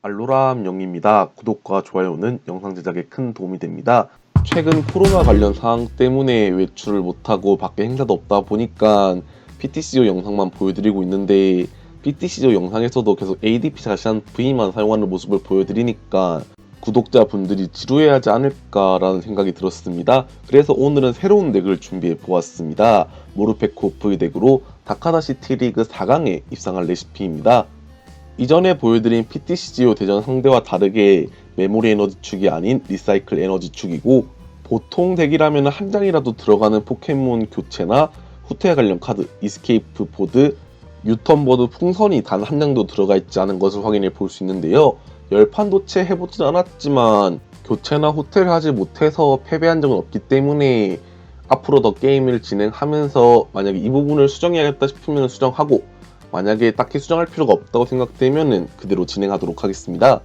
알로람 영입니다. 구독과 좋아요는 영상 제작에 큰 도움이 됩니다. 최근 코로나 관련 상황 때문에 외출을 못하고 밖에 행사도 없다 보니까 PTCO 영상만 보여드리고 있는데 PTCO 영상에서도 계속 ADP 자시한 V만 사용하는 모습을 보여드리니까 구독자분들이 지루해하지 않을까라는 생각이 들었습니다. 그래서 오늘은 새로운 덱을 준비해 보았습니다. 모르페코 V 덱으로 다카다시 T리그 4강에 입상할 레시피입니다. 이전에 보여드린 PTCGO 대전 상대와 다르게 메모리 에너지 축이 아닌 리사이클 에너지 축이고, 보통 덱이라면 한 장이라도 들어가는 포켓몬 교체나 후퇴 관련 카드, 이스케이프 보드, 유턴보드 풍선이 단 한 장도 들어가 있지 않은 것을 확인해 볼 수 있는데요. 열판도 채 해보진 않았지만 교체나 후퇴를 하지 못해서 패배한 적은 없기 때문에 앞으로 더 게임을 진행하면서 만약에 이 부분을 수정해야겠다 싶으면 수정하고, 만약에 딱히 수정할 필요가 없다고 생각되면 그대로 진행하도록 하겠습니다.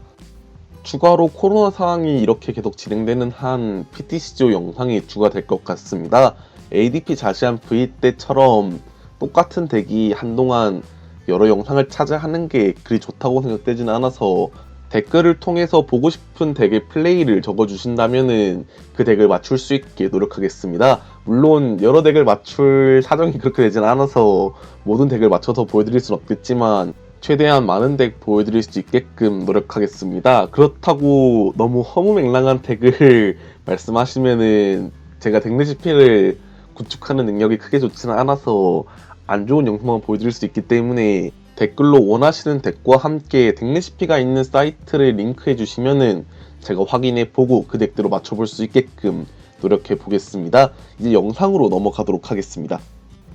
추가로 코로나 상황이 이렇게 계속 진행되는 한 PTCGO 영상이 추가될 것 같습니다. ADP 자시한 V 때처럼 똑같은 덱이 한동안 여러 영상을 차지하는 게 그리 좋다고 생각되지는 않아서 댓글을 통해서 보고 싶은 덱의 플레이를 적어주신다면 그 덱을 맞출 수 있게 노력하겠습니다. 물론 여러 덱을 맞출 사정이 그렇게 되진 않아서 모든 덱을 맞춰서 보여드릴 순 없겠지만 최대한 많은 덱 보여드릴 수 있게끔 노력하겠습니다. 그렇다고 너무 허무맹랑한 덱을 말씀하시면은 제가 덱 레시피를 구축하는 능력이 크게 좋지는 않아서 안 좋은 영상만 보여드릴 수 있기 때문에 댓글로 원하시는 덱과 함께 덱 레시피가 있는 사이트를 링크해 주시면은 제가 확인해 보고 그 덱대로 맞춰볼 수 있게끔 노력해 보겠습니다. 이제 영상으로 넘어가도록 하겠습니다.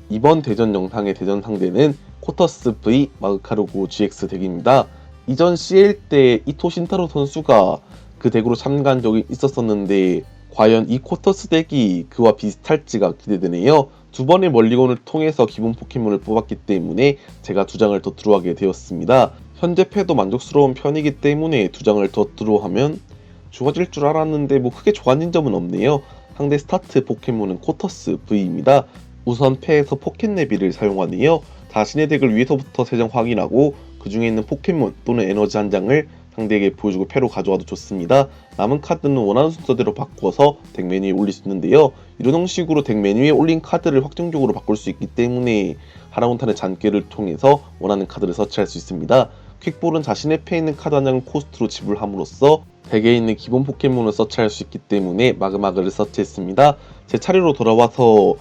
이번 대전 영상의 대전 상대는 코터스 V 마그카르고 GX 덱입니다. 이전 CL 때 이토 신타로 선수가 그 덱으로 참가한 적이 있었었는데 과연 이 코터스 덱이 그와 비슷할지가 기대되네요. 두 번의 멀리건을 통해서 기본 포켓몬을 뽑았기 때문에 제가 두 장을 더 드로우하게 되었습니다. 현재 패도 만족스러운 편이기 때문에 두 장을 더 드로우하면 좋아질 줄 알았는데 뭐 크게 좋아진 점은 없네요. 상대 스타트 포켓몬은 코터스 V입니다. 우선 패에서 포켓네비를 사용하네요. 자신의 덱을 위에서부터 3장 확인하고 그 중에 있는 포켓몬 또는 에너지 한 장을 상대에게 보여주고 패로 가져와도 좋습니다. 남은 카드는 원하는 순서대로 바꿔서 덱 메뉴에 올릴 수 있는데요. 이런 형식으로 덱 메뉴에 올린 카드를 확정적으로 바꿀 수 있기 때문에 하라운탄의 잔꾀를 통해서 원하는 카드를 서치할 수 있습니다. 퀵볼은 자신의 패에 있는 카드 한 장을 코스트로 지불함으로써 덱에 있는 기본 포켓몬을 서치할 수 있기 때문에 마그마그를 서치했습니다. 제 차례로 돌아와서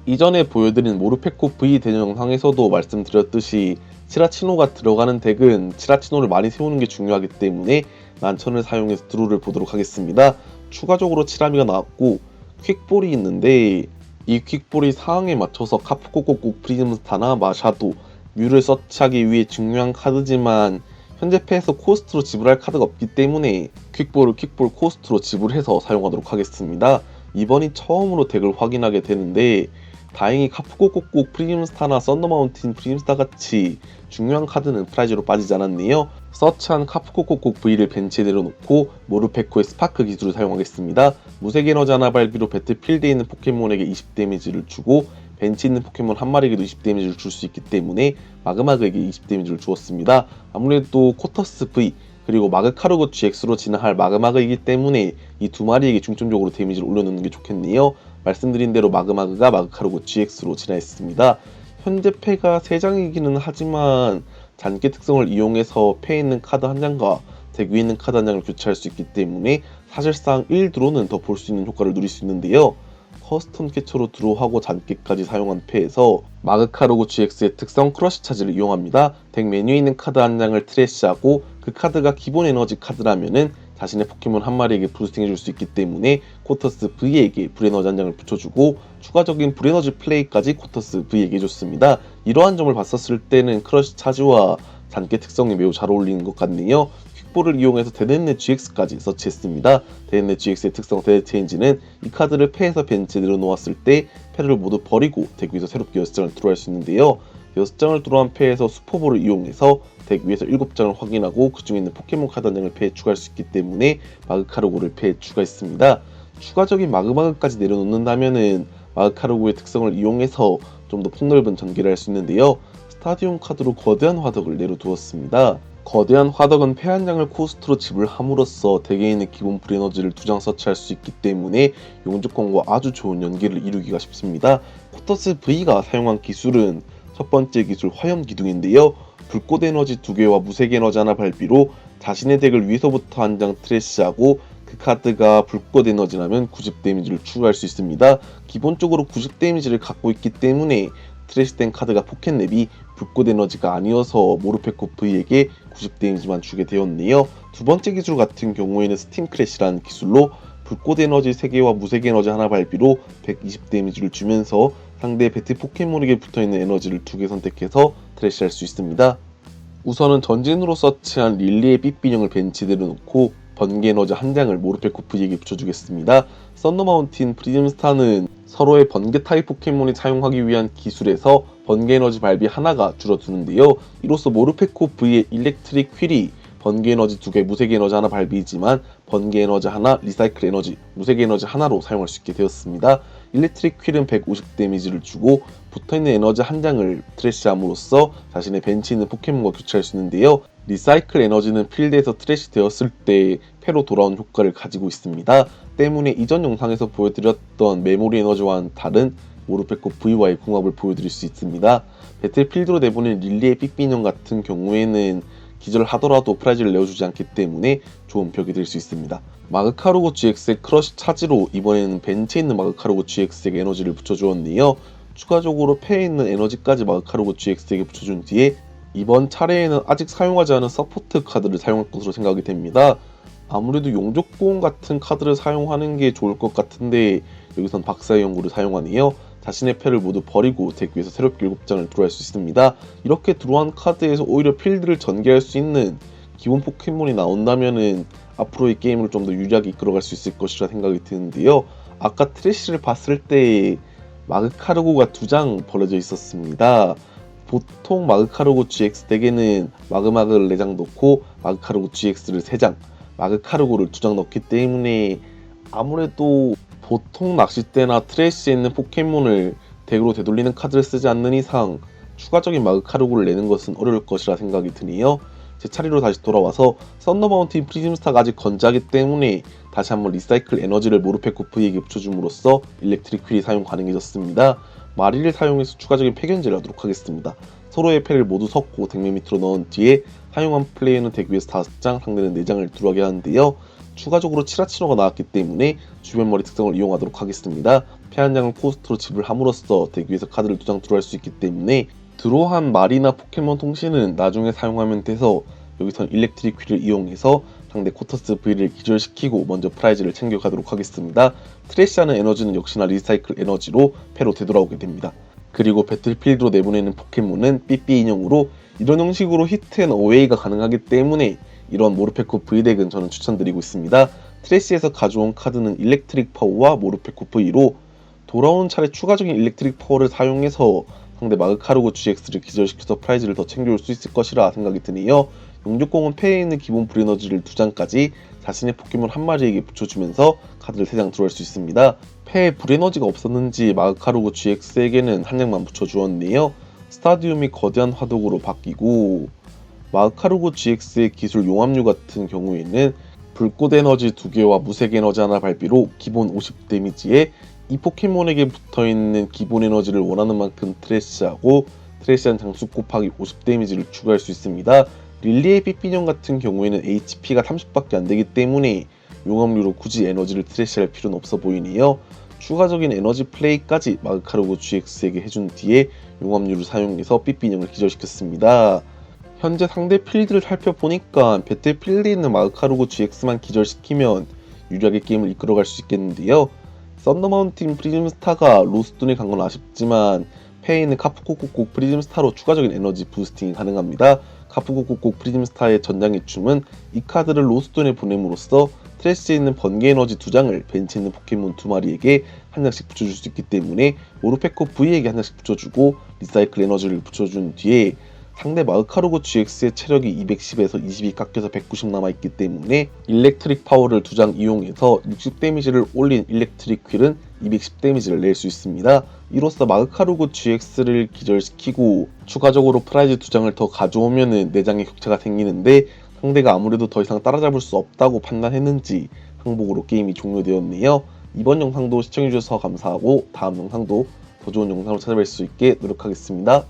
이전에 보여드린 모르페코 V 대전 영상에서도 말씀드렸듯이 치라치노가 들어가는 덱은 치라치노를 많이 세우는 게 중요하기 때문에 난천을 사용해서 드로우를 보도록 하겠습니다. 추가적으로 치라미가 나왔고 퀵볼이 있는데 이 퀵볼이 상황에 맞춰서 카프코코코 프리즘스타나 마샤도, 뮤를 서치하기 위해 중요한 카드지만 현재 패에서 코스트로 지불할 카드가 없기 때문에 퀵볼을 퀵볼 코스트로 지불해서 사용하도록 하겠습니다. 이번이 처음으로 덱을 확인하게 되는데 다행히 카프코코코 프리즘스타나 썬더마운틴 프리즘스타 같이 중요한 카드는 프라이즈로 빠지지 않았네요. 서치한 카프코코코 V를 벤치에 내려놓고 모르페코의 스파크 기술을 사용하겠습니다. 무색 에너지 하나 발기로 배틀필드에 있는 포켓몬에게 20 데미지를 주고 벤치에 있는 포켓몬 한 마리에게도 20 데미지를 줄 수 있기 때문에 마그마그에게 20 데미지를 주었습니다. 아무래도 코터스 V 그리고 마그카르고 GX로 진화할 마그마그이기 때문에 이 두 마리에게 중점적으로 데미지를 올려놓는 게 좋겠네요. 말씀드린 대로 마그마그가 마그카르고 GX로 진화했습니다. 현재 패가 3장이기는 하지만 잔깨 특성을 이용해서 패에 있는 카드 한 장과 덱 위에 있는 카드 한 장을 교체할 수 있기 때문에 사실상 1드로는 더 볼 수 있는 효과를 누릴 수 있는데요. 커스텀 캐쳐로 드로우하고 잔깨까지 사용한 패에서 마그카르고 GX의 특성 크러쉬 차지를 이용합니다. 덱 메뉴에 있는 카드 한 장을 트래시하고 그 카드가 기본 에너지 카드라면은 자신의 포켓몬 한 마리에게 부스팅 해줄 수 있기 때문에 코터스 V에게 불에너지 한 장을 붙여주고 추가적인 불에너지 플레이까지 코터스 V에게 해줬습니다. 이러한 점을 봤었을 때는 크러쉬 차지와 잔깨 특성이 매우 잘 어울리는 것 같네요. 퀵볼을 이용해서 데덴네 GX까지 서치했습니다. 데덴네 GX의 특성 데드체인지는 이 카드를 패에서 벤치에 내려놓았을 때 패를 모두 버리고 덱 위에서 새롭게 6장을 드로우할 수 있는데요. 6장을 드로우한 패에서 수퍼볼을 이용해서 덱 위에서 7장을 확인하고 그 중에 있는 포켓몬 카드 한 장을 패에 추가할 수 있기 때문에 마그카르고를 패에 추가했습니다. 추가적인 마그마그까지 내려놓는다면은 마그카르고의 특성을 이용해서 좀 더 폭넓은 전개를 할 수 있는데요. 스타디움 카드로 거대한 화덕을 내려두었습니다. 거대한 화덕은 패 한 장을 코스트로 지불함으로써 덱에 있는 기본 불에너지를 2장 서치할 수 있기 때문에 용접권과 아주 좋은 연계를 이루기가 쉽습니다. 코터스 V가 사용한 기술은 첫 번째 기술 화염 기둥인데요. 불꽃 에너지 2개와 무색 에너지 하나 발비로 자신의 덱을 위에서부터 한 장 트래시하고 그 카드가 불꽃 에너지라면 90 데미지를 추가할 수 있습니다. 기본적으로 90 데미지를 갖고 있기 때문에 트래시된 카드가 포켓랩이 불꽃 에너지가 아니어서 모르페코 V에게 90 데미지만 주게 되었네요. 두 번째 기술 같은 경우에는 스팀 크래시라는 기술로 불꽃 에너지 3개와 무색 에너지 하나 발비로 120 데미지를 주면서 상대 배틀 포켓몬에게 붙어있는 에너지를 2개 선택해서 트래시할 수 있습니다. 우선은 전진으로 서치한 릴리의 삐삐용을 벤치대로 놓고 번개 에너지 한 장을 모르페코 V에게 붙여주겠습니다. 썬더마운틴 프리즘스타는 서로의 번개 타입 포켓몬이 사용하기 위한 기술에서 번개 에너지 발비 하나가 줄어드는데요. 이로써 모르페코 V의 일렉트릭 휠이 번개 에너지 2개, 무색 에너지 하나 발비이지만 번개 에너지 하나, 리사이클 에너지, 무색 에너지 하나로 사용할 수 있게 되었습니다. 일렉트릭 휠은 150 데미지를 주고 붙어있는 에너지 한 장을 트래시함으로써 자신의 벤치에 있는 포켓몬과 교체할 수 있는데요. 리사이클 에너지는 필드에서 트래시 되었을 때 패로 돌아온 효과를 가지고 있습니다. 때문에 이전 영상에서 보여드렸던 메모리 에너지와는 다른 모르페코 V와의 궁합을 보여드릴 수 있습니다. 배틀필드로 내보낸 릴리의 삐삐인형 같은 경우에는 기절하더라도 프라이즈를 내어주지 않기 때문에 좋은 벽이 될 수 있습니다. 마그카루고 GX의 크러쉬 차지로 이번에는 벤치에 있는 마그카루고 GX에게 에너지를 붙여주었네요. 추가적으로 패에 있는 에너지까지 마그카루고 GX에게 붙여준 뒤에 이번 차례에는 아직 사용하지 않은 서포트 카드를 사용할 것으로 생각이 됩니다. 아무래도 용족보험 같은 카드를 사용하는 게 좋을 것 같은데 여기선 박사의 연구를 사용하네요. 자신의 패를 모두 버리고 덱 위에서 새롭게 7장을 드로우할 수 있습니다. 이렇게 드로우한 카드에서 오히려 필드를 전개할 수 있는 기본 포켓몬이 나온다면은 앞으로의 게임을 좀 더 유리하게 이끌어갈 수 있을 것이라 생각이 드는데요. 아까 트래쉬를 봤을 때 마그카르고가 2장 벌어져 있었습니다. 보통 마그카르고 GX 덱에는 마그마그를 4장 넣고 마그카르고 GX를 3장, 마그카르고를 2장 넣기 때문에 아무래도 보통 낚싯대나 트래쉬에 있는 포켓몬을 덱으로 되돌리는 카드를 쓰지 않는 이상 추가적인 마그카르고를 내는 것은 어려울 것이라 생각이 드네요. 제 차례로 다시 돌아와서 썬더마운틴 프리즘스타가 아직 건재하기 때문에 다시 한번 리사이클 에너지를 모르페코 V에게 붙여줌으로써 일렉트릭 휠이 사용 가능해졌습니다. 마리를 사용해서 추가적인 패견제를 하도록 하겠습니다. 서로의 패를 모두 섞고 덱면 밑으로 넣은 뒤에 사용한 플레이는 덱 위에서 5장, 상대는 4장을 들어가게 하는데요. 추가적으로 치라치노가 나왔기 때문에 주변 머리 특성을 이용하도록 하겠습니다. 패 한 장을 코스트로 지불함으로써 덱 위에서 카드를 2장 드로우할 수 있기 때문에 드로우한 말이나 포켓몬 통신은 나중에 사용하면 돼서 여기선 일렉트릭 휠을 이용해서 상대 코터스 V를 기절시키고 먼저 프라이즈를 챙겨가도록 하겠습니다. 트래시하는 에너지는 역시나 리사이클 에너지로 패로 되돌아오게 됩니다. 그리고 배틀필드로 내보내는 포켓몬은 삐삐 인형으로 이런 형식으로 히트 앤 어웨이가 가능하기 때문에 이런 모르페코 V덱은 저는 추천드리고 있습니다. 트래시에서 가져온 카드는 일렉트릭 파워와 모르페코 V로 돌아오는 차례 추가적인 일렉트릭 파워를 사용해서 상대 마그카르고 GX를 기절시켜서 프라이즈를 더 챙겨올 수 있을 것이라 생각이 드네요. 용족공은 패에 있는 기본 불에너지를 2장까지 자신의 포켓몬 한 마리에게 붙여주면서 카드를 3장 드로우할 수 있습니다. 패에 불에너지가 없었는지 마그카르고 GX에게는 한 장만 붙여주었네요. 스타디움이 거대한 화덕으로 바뀌고 마그카르고 GX의 기술 용암류 같은 경우에는 불꽃 에너지 2개와 무색 에너지 하나 발비로 기본 50 데미지에 이 포켓몬에게 붙어있는 기본 에너지를 원하는 만큼 트래시하고 트래시한 장수 곱하기 50 데미지를 추가할 수 있습니다. 릴리의 삐삐뇽 같은 경우에는 HP가 30밖에 안되기 때문에 용암류로 굳이 에너지를 트래시할 필요는 없어 보이네요. 추가적인 에너지 플레이까지 마그카르고 GX에게 해준 뒤에 용암류를 사용해서 삐삐뇽을 기절시켰습니다. 현재 상대 필드를 살펴보니까 배틀필드에 있는 마그카르고 GX만 기절시키면 유리하게 게임을 이끌어갈 수 있겠는데요. 썬더마운틴 프리즘스타가 로스톤에 간 건 아쉽지만 패에 있는 카프코코코 프리즘스타로 추가적인 에너지 부스팅이 가능합니다. 카프코코코 프리즘스타의 전장의 춤은 이 카드를 로스톤에 보냄으로써 트래시에 있는 번개 에너지 2장을 벤치에 있는 포켓몬 2마리에게 한 장씩 붙여줄 수 있기 때문에 모르페코 V에게 한 장씩 붙여주고 리사이클 에너지를 붙여준 뒤에 상대 마그카르고 GX의 체력이 210에서 20이 깎여서 190 남아있기 때문에 일렉트릭 파워를 2장 이용해서 60 데미지를 올린 일렉트릭 휠은 210 데미지를 낼 수 있습니다. 이로써 마그카루그 GX를 기절시키고 추가적으로 프라이즈 2장을 더 가져오면은 4장의 격차가 생기는데 상대가 아무래도 더 이상 따라잡을 수 없다고 판단했는지 항복으로 게임이 종료되었네요. 이번 영상도 시청해주셔서 감사하고 다음 영상도 더 좋은 영상으로 찾아뵐 수 있게 노력하겠습니다.